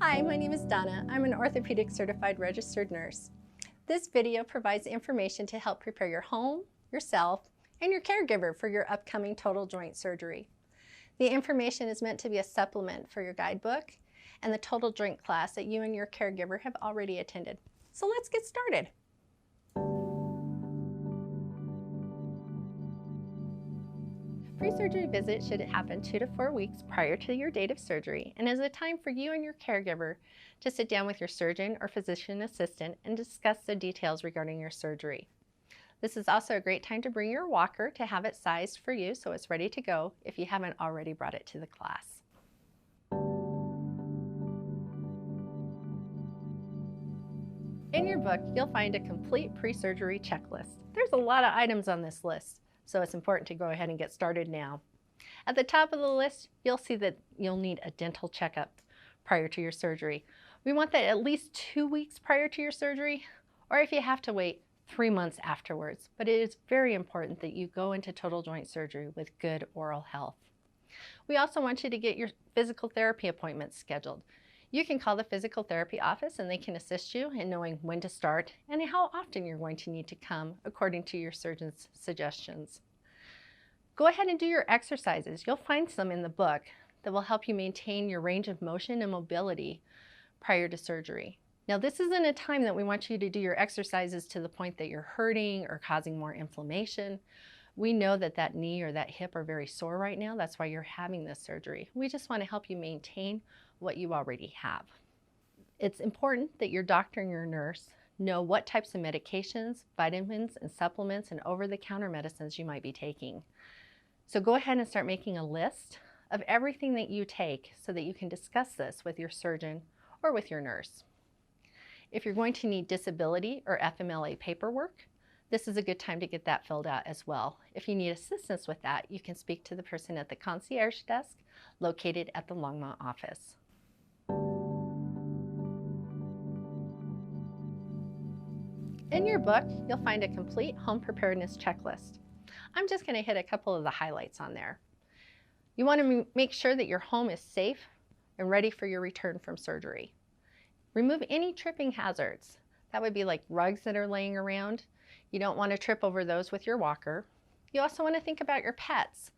Hi, my name is Donna. I'm an orthopedic certified registered nurse. This video provides information to help prepare your home, yourself, and your caregiver for your upcoming total joint surgery. The information is meant to be a supplement for your guidebook and the total joint class that you and your caregiver have already attended. So let's get started. Pre-surgery visit should happen 2 to 4 weeks prior to your date of surgery and is a time for you and your caregiver to sit down with your surgeon or physician assistant and discuss the details regarding your surgery. This is also a great time to bring your walker to have it sized for you so it's ready to go if you haven't already brought it to the class. In your book, you'll find a complete pre-surgery checklist. There's a lot of items on this list, so it's important to go ahead and get started now. At the top of the list, you'll see that you'll need a dental checkup prior to your surgery. We want that at least 2 weeks prior to your surgery, or if you have to wait, 3 months afterwards. But it is very important that you go into total joint surgery with good oral health. We also want you to get your physical therapy appointments scheduled. You can call the physical therapy office and they can assist you in knowing when to start and how often you're going to need to come according to your surgeon's suggestions. Go ahead and do your exercises. You'll find some in the book that will help you maintain your range of motion and mobility prior to surgery. Now, this isn't a time that we want you to do your exercises to the point that you're hurting or causing more inflammation. We know that that knee or that hip are very sore right now. That's why you're having this surgery. We just want to help you maintain what you already have. It's important that your doctor and your nurse know what types of medications, vitamins and supplements and over-the-counter medicines you might be taking. So go ahead and start making a list of everything that you take so that you can discuss this with your surgeon or with your nurse. If you're going to need disability or FMLA paperwork, this is a good time to get that filled out as well. If you need assistance with that, you can speak to the person at the concierge desk located at the Longmont office. In your book, you'll find a complete home preparedness checklist. I'm just going to hit a couple of the highlights on there. You want to make sure that your home is safe and ready for your return from surgery. Remove any tripping hazards. That would be like rugs that are laying around. You don't want to trip over those with your walker. You also want to think about your pets.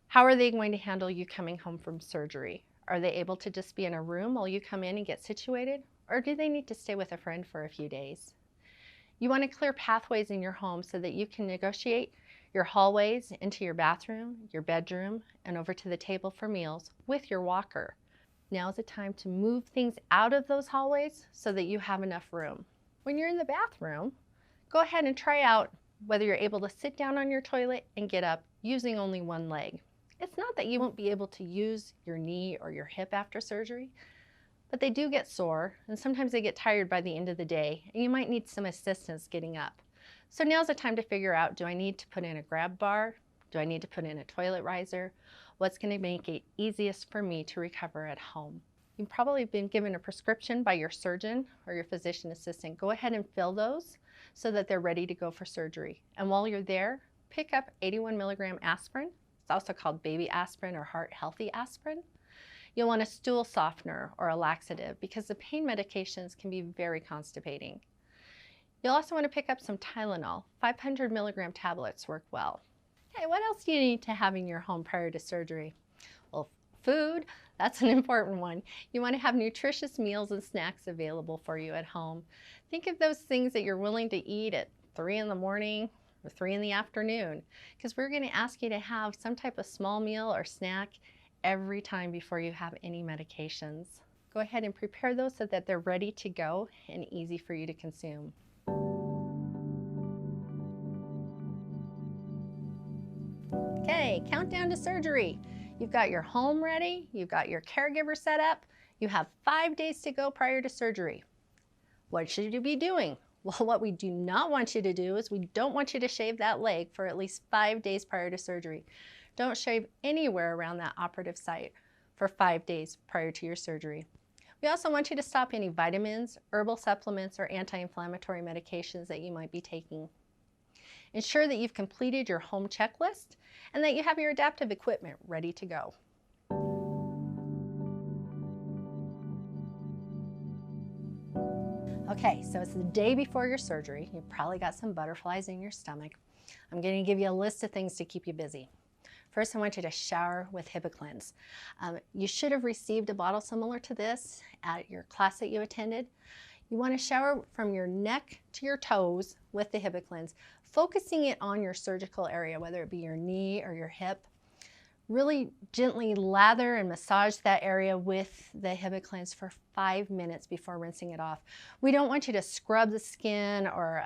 How are they going to handle you coming home from surgery? Are they able to just be in a room while you come in and get situated? Or do they need to stay with a friend for a few days? You want to clear pathways in your home so that you can negotiate your hallways into your bathroom, your bedroom, and over to the table for meals with your walker. Now is the time to move things out of those hallways so that you have enough room. When you're in the bathroom, go ahead and try out whether you're able to sit down on your toilet and get up using only one leg. It's not that you won't be able to use your knee or your hip after surgery, but they do get sore and sometimes they get tired by the end of the day and you might need some assistance getting up. So now's the time to figure out, do I need to put in a grab bar? Do I need to put in a toilet riser? What's going to make it easiest for me to recover at home? You've probably been given a prescription by your surgeon or your physician assistant. Go ahead and fill those so that they're ready to go for surgery. And while you're there, pick up 81 milligram aspirin. It's also called baby aspirin or heart healthy aspirin. You'll want a stool softener or a laxative because the pain medications can be very constipating. You'll also want to pick up some Tylenol. 500 milligram tablets work well. Okay, what else do you need to have in your home prior to surgery? Well, food, that's an important one. You want to have nutritious meals and snacks available for you at home. Think of those things that you're willing to eat at 3 in the morning or 3 in the afternoon, because we're going to ask you to have some type of small meal or snack every time before you have any medications. Go ahead and prepare those so that they're ready to go and easy for you to consume. Okay, countdown to surgery. You've got your home ready, you've got your caregiver set up, you have 5 days to go prior to surgery. What should you be doing? Well, what we do not want you to do is we don't want you to shave that leg for at least 5 days prior to surgery. Don't shave anywhere around that operative site for 5 days prior to your surgery. We also want you to stop any vitamins, herbal supplements, or anti-inflammatory medications that you might be taking. Ensure that you've completed your home checklist and that you have your adaptive equipment ready to go. Okay, so it's the day before your surgery. You've probably got some butterflies in your stomach. I'm going to give you a list of things to keep you busy. First, I want you to shower with Hibiclens. You should have received a bottle similar to this at your class that you attended. You want to shower from your neck to your toes with the Hibiclens, focusing it on your surgical area, whether it be your knee or your hip. Really gently lather and massage that area with the Hibiclens for 5 minutes before rinsing it off. We don't want you to scrub the skin or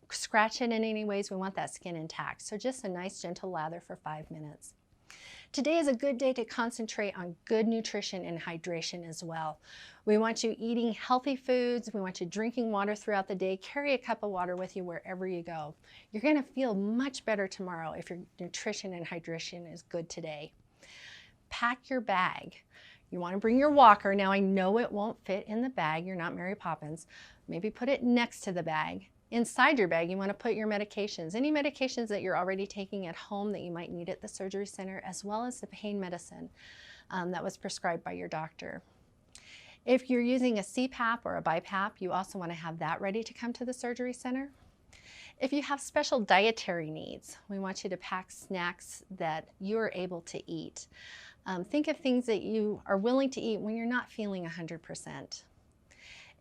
scratch it in any ways. We want that skin intact. So just a nice gentle lather for 5 minutes. Today is a good day to concentrate on good nutrition and hydration as well. We want you eating healthy foods. We want you drinking water throughout the day. Carry a cup of water with you wherever you go. You're going to feel much better tomorrow if your nutrition and hydration is good today. Pack your bag. You want to bring your walker. Now I know it won't fit in the bag. You're not Mary Poppins. Maybe put it next to the bag. Inside your bag, you want to put your medications, any medications that you're already taking at home that you might need at the surgery center, as well as the pain medicine that was prescribed by your doctor. If you're using a CPAP or a BiPAP, you also want to have that ready to come to the surgery center. If you have special dietary needs, we want you to pack snacks that you're able to eat. Think of things that you are willing to eat when you're not feeling 100%.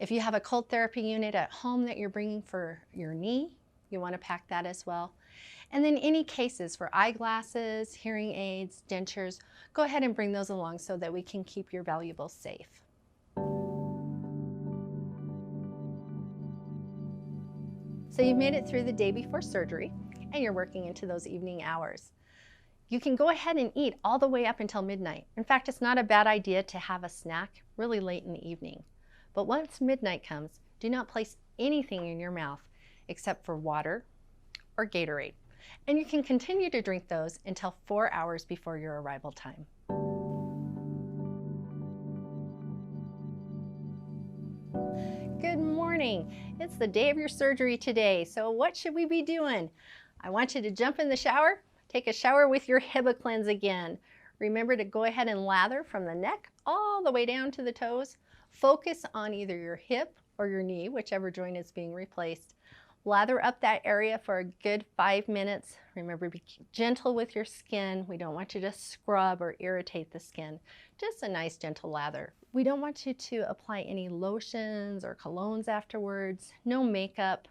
If you have a cold therapy unit at home that you're bringing for your knee, you want to pack that as well. And then any cases for eyeglasses, hearing aids, dentures, go ahead and bring those along so that we can keep your valuables safe. So you've made it through the day before surgery and you're working into those evening hours. You can go ahead and eat all the way up until midnight. In fact, it's not a bad idea to have a snack really late in the evening. But once midnight comes, do not place anything in your mouth except for water or Gatorade. And you can continue to drink those until 4 hours before your arrival time. Good morning. It's the day of your surgery today. So what should we be doing? I want you to jump in the shower, take a shower with your Hibiclens again. Remember to go ahead and lather from the neck all the way down to the toes. Focus on either your hip or your knee, whichever joint is being replaced. Lather up that area for a good 5 minutes. Remember, be gentle with your skin. We don't want you to scrub or irritate the skin. Just a nice gentle lather. We don't want you to apply any lotions or colognes afterwards, no makeup.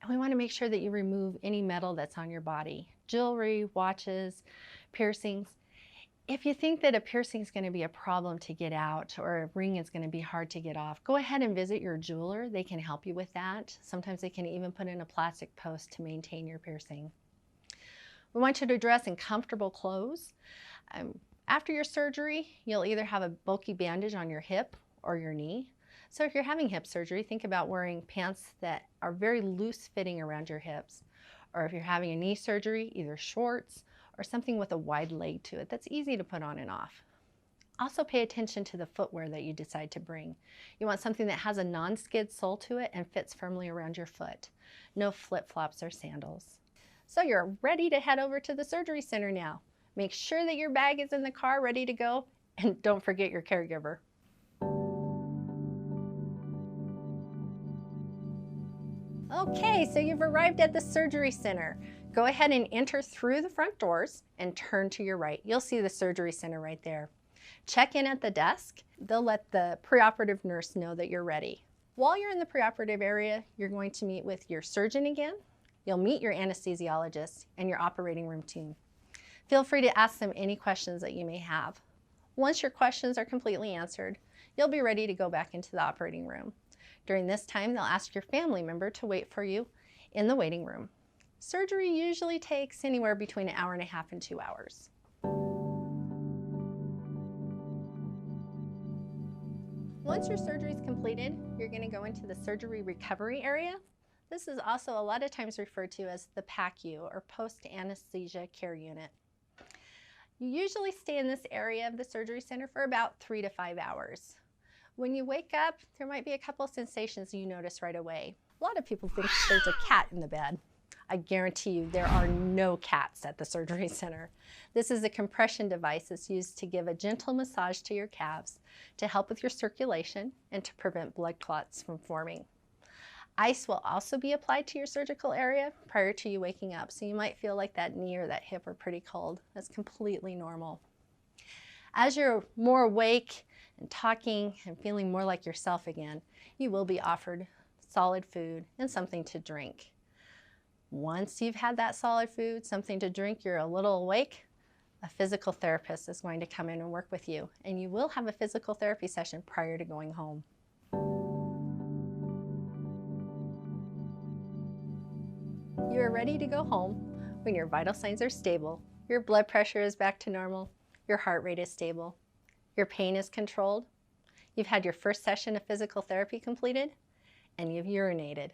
And we want to make sure that you remove any metal that's on your body. Jewelry, watches, piercings. If you think that a piercing is going to be a problem to get out or a ring is going to be hard to get off, go ahead and visit your jeweler. They can help you with that. Sometimes they can even put in a plastic post to maintain your piercing. We want you to dress in comfortable clothes. After your surgery, you'll either have a bulky bandage on your hip or your knee. So if you're having hip surgery, think about wearing pants that are very loose fitting around your hips. Or if you're having a knee surgery, either shorts or something with a wide leg to it that's easy to put on and off. Also pay attention to the footwear that you decide to bring. You want something that has a non-skid sole to it and fits firmly around your foot. No flip-flops or sandals. So you're ready to head over to the surgery center now. Make sure that your bag is in the car ready to go, and don't forget your caregiver. Okay, so you've arrived at the surgery center. Go ahead and enter through the front doors and turn to your right. You'll see the surgery center right there. Check in at the desk. They'll let the preoperative nurse know that you're ready. While you're in the preoperative area, you're going to meet with your surgeon again. You'll meet your anesthesiologist and your operating room team. Feel free to ask them any questions that you may have. Once your questions are completely answered, you'll be ready to go back into the operating room. During this time, they'll ask your family member to wait for you in the waiting room. Surgery usually takes anywhere between 1.5 hours and 2 hours. Once your surgery is completed, you're going to go into the surgery recovery area. This is also a lot of times referred to as the PACU, or post-anesthesia care unit. You usually stay in this area of the surgery center for about 3 to 5 hours. When you wake up, there might be a couple of sensations you notice right away. A lot of people think there's a cat in the bed. I guarantee you there are no cats at the surgery center. This is a compression device that's used to give a gentle massage to your calves to help with your circulation and to prevent blood clots from forming. Ice will also be applied to your surgical area prior to you waking up, so you might feel like that knee or that hip are pretty cold. That's completely normal. As you're more awake and talking and feeling more like yourself again, you will be offered solid food and something to drink. Once you've had that solid food, something to drink, you're a little awake, a physical therapist is going to come in and work with you, and you will have a physical therapy session prior to going home. You are ready to go home when your vital signs are stable, your blood pressure is back to normal, your heart rate is stable, your pain is controlled, you've had your first session of physical therapy completed, and you've urinated.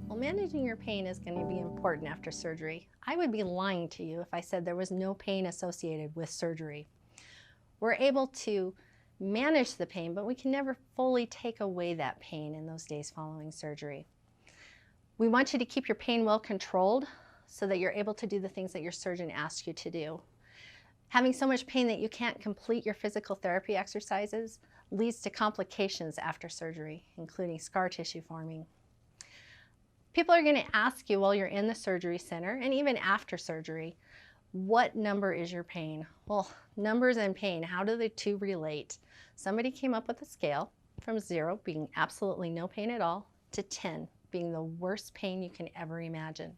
Well, managing your pain is going to be important after surgery. I would be lying to you if I said there was no pain associated with surgery. We're able to manage the pain, but we can never fully take away that pain in those days following surgery. We want you to keep your pain well controlled so that you're able to do the things that your surgeon asks you to do. Having so much pain that you can't complete your physical therapy exercises leads to complications after surgery, including scar tissue forming. People are going to ask you while you're in the surgery center and even after surgery, what number is your pain? Well, numbers and pain, how do the two relate? Somebody came up with a scale from 0 being absolutely no pain at all to 10 being the worst pain you can ever imagine.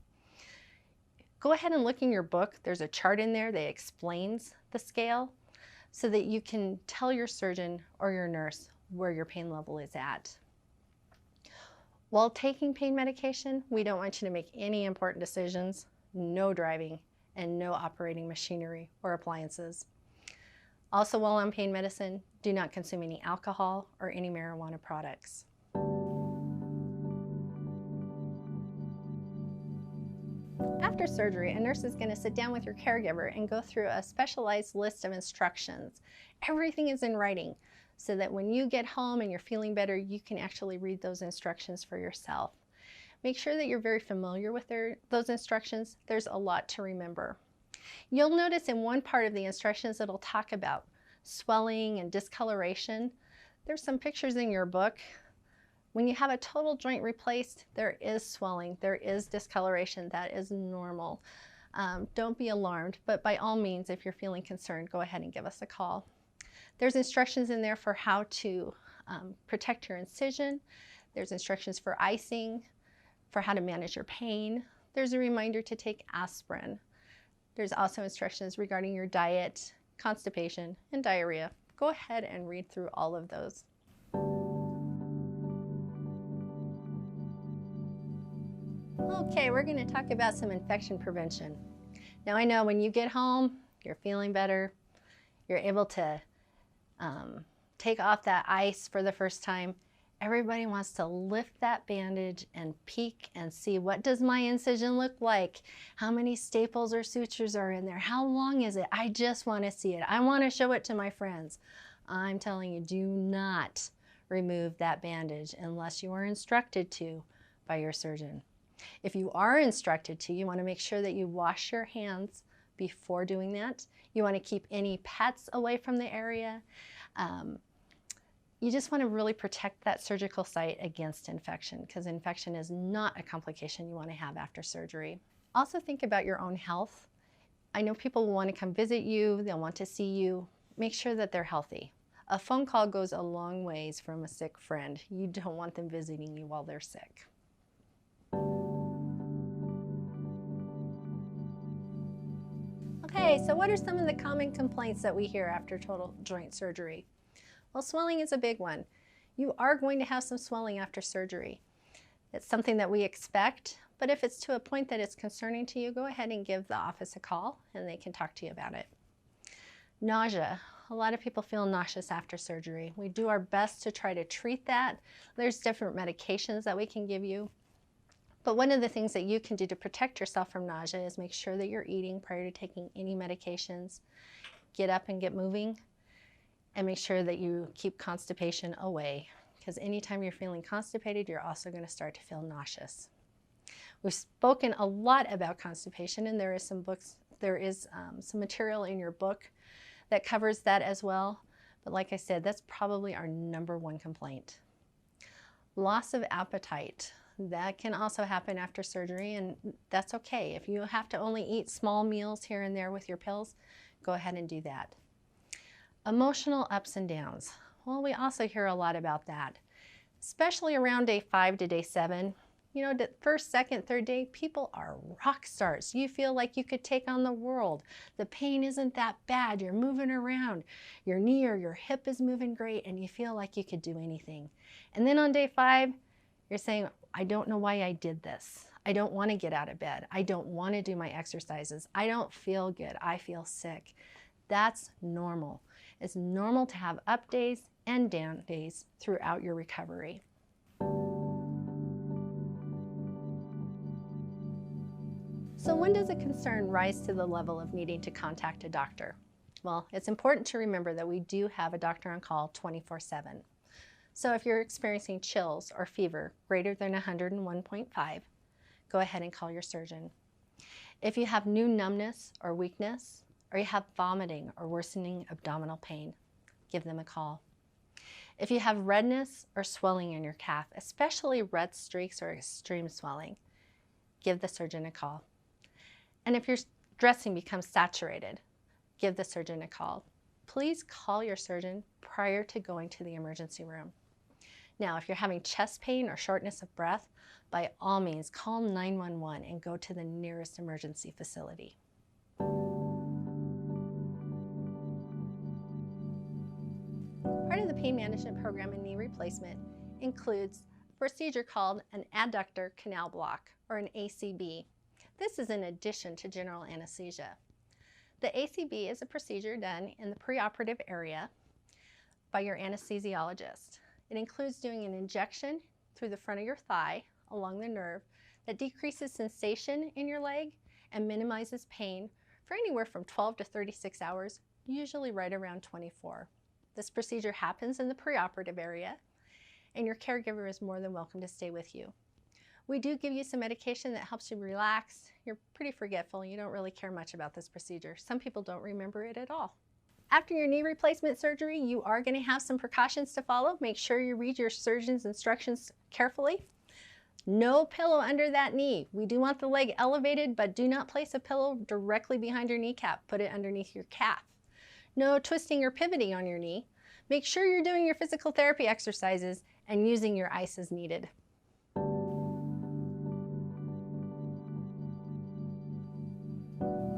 Go ahead and look in your book. There's a chart in there that explains the scale so that you can tell your surgeon or your nurse where your pain level is at. While taking pain medication, we don't want you to make any important decisions, no driving, and no operating machinery or appliances. Also, while on pain medicine, do not consume any alcohol or any marijuana products. After surgery, a nurse is going to sit down with your caregiver and go through a specialized list of instructions. Everything is in writing so that when you get home and you're feeling better, you can actually read those instructions for yourself. Make sure that you're very familiar with those instructions. There's a lot to remember. You'll notice in one part of the instructions it'll talk about swelling and discoloration. There's some pictures in your book. When you have a total joint replaced, there is swelling, there is discoloration. That is normal. Don't be alarmed, but by all means, if you're feeling concerned, go ahead and give us a call. There's instructions in there for how to protect your incision. There's instructions for icing, for how to manage your pain. There's a reminder to take aspirin. There's also instructions regarding your diet, constipation, and diarrhea. Go ahead and read through all of those. Okay, we're going to talk about some infection prevention. Now I know when you get home, you're feeling better, you're able to take off that ice for the first time. Everybody wants to lift that bandage and peek and see, what does my incision look like? How many staples or sutures are in there? How long is it? I just want to see it. I want to show it to my friends. I'm telling you, do not remove that bandage unless you are instructed to by your surgeon. If you are instructed to, you want to make sure that you wash your hands before doing that. You want to keep any pets away from the area. You just want to really protect that surgical site against infection, because infection is not a complication you want to have after surgery. Also think about your own health. I know people will want to come visit you, they'll want to see you. Make sure that they're healthy. A phone call goes a long ways from a sick friend. You don't want them visiting you while they're sick. Okay, so what are some of the common complaints that we hear after total joint surgery? Well, swelling is a big one. You are going to have some swelling after surgery. It's something that we expect, but if it's to a point that it's concerning to you, go ahead and give the office a call and they can talk to you about it. Nausea. A lot of people feel nauseous after surgery. We do our best to try to treat that. There's different medications that we can give you. But one of the things that you can do to protect yourself from nausea is make sure that you're eating prior to taking any medications. Get up and get moving, and make sure that you keep constipation away, because anytime you're feeling constipated, you're also going to start to feel nauseous. We've spoken a lot about constipation, and there is some books There is some material in your book that covers that as well. But like I said, that's probably our #1 complaint. Loss of appetite. That can also happen after surgery, and that's okay. If you have to only eat small meals here and there with your pills, go ahead and do that. Emotional ups and downs. Well, we also hear a lot about that, especially around day 5 to day 7. You know, the first, second, third day, people are rock stars. You feel like you could take on the world. The pain isn't that bad. You're moving around. Your knee or your hip is moving great, and you feel like you could do anything. And then on day 5, you're saying, I don't know why I did this. I don't want to get out of bed. I don't want to do my exercises. I don't feel good. I feel sick. That's normal. It's normal to have up days and down days throughout your recovery. So when does a concern rise to the level of needing to contact a doctor? Well, it's important to remember that we do have a doctor on call 24/7. So if you're experiencing chills or fever greater than 101.5, go ahead and call your surgeon. If you have new numbness or weakness, or you have vomiting or worsening abdominal pain, give them a call. If you have redness or swelling in your calf, especially red streaks or extreme swelling, give the surgeon a call. And if your dressing becomes saturated, give the surgeon a call. Please call your surgeon prior to going to the emergency room. Now, if you're having chest pain or shortness of breath, by all means, call 911 and go to the nearest emergency facility. Part of the pain management program in knee replacement includes a procedure called an Abductor canal block, or an ACB. This is in addition to general anesthesia. The ACB is a procedure done in the preoperative area by your anesthesiologist. It includes doing an injection through the front of your thigh along the nerve that decreases sensation in your leg and minimizes pain for anywhere from 12 to 36 hours, usually right around 24. This procedure happens in the preoperative area, and your caregiver is more than welcome to stay with you. We do give you some medication that helps you relax. You're pretty forgetful. You don't really care much about this procedure. Some people don't remember it at all. After your knee replacement surgery, you are going to have some precautions to follow. Make sure you read your surgeon's instructions carefully. No pillow under that knee. We do want the leg elevated, but do not place a pillow directly behind your kneecap. Put it underneath your calf. No twisting or pivoting on your knee. Make sure you're doing your physical therapy exercises and using your ice as needed.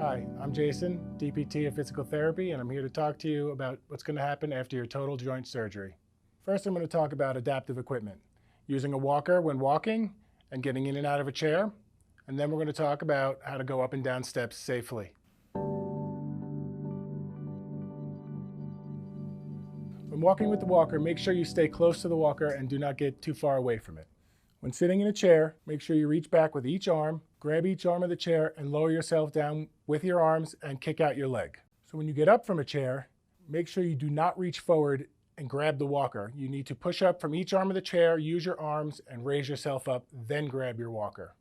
Hi, I'm Jason, DPT of Physical Therapy, and I'm here to talk to you about what's going to happen after your total joint surgery. First, I'm going to talk about adaptive equipment, using a walker when walking and getting in and out of a chair, and then we're going to talk about how to go up and down steps safely. When walking with the walker, make sure you stay close to the walker and do not get too far away from it. When sitting in a chair, make sure you reach back with each arm, grab each arm of the chair, and lower yourself down with your arms and kick out your leg. So when you get up from a chair, make sure you do not reach forward and grab the walker. You need to push up from each arm of the chair, use your arms, and raise yourself up, then grab your walker.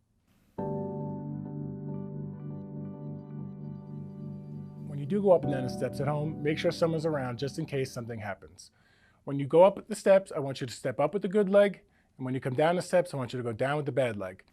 When you do go up and down the steps at home, make sure someone's around just in case something happens. When you go up the steps, I want you to step up with the good leg, and when you come down the steps, I want you to go down with the bad leg.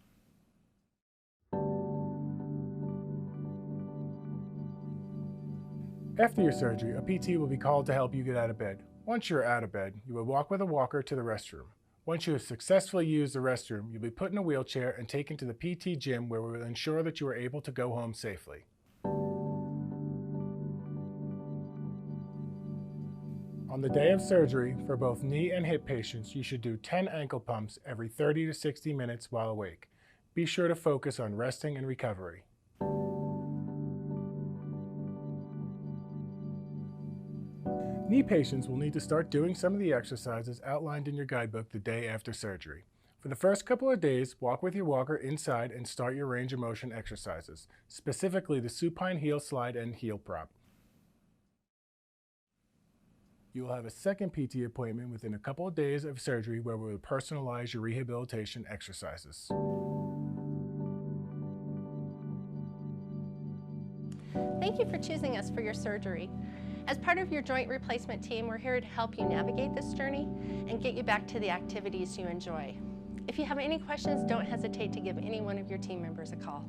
After your surgery, a PT will be called to help you get out of bed. Once you're out of bed, you will walk with a walker to the restroom. Once you have successfully used the restroom, you'll be put in a wheelchair and taken to the PT gym where we will ensure that you are able to go home safely. On the day of surgery, for both knee and hip patients, you should do 10 ankle pumps every 30 to 60 minutes while awake. Be sure to focus on resting and recovery. Knee patients will need to start doing some of the exercises outlined in your guidebook the day after surgery. For the first couple of days, walk with your walker inside and start your range of motion exercises, specifically the supine heel slide and heel prop. You will have a second PT appointment within a couple of days of surgery where we will personalize your rehabilitation exercises. Thank you for choosing us for your surgery. As part of your joint replacement team, we're here to help you navigate this journey and get you back to the activities you enjoy. If you have any questions, don't hesitate to give any one of your team members a call.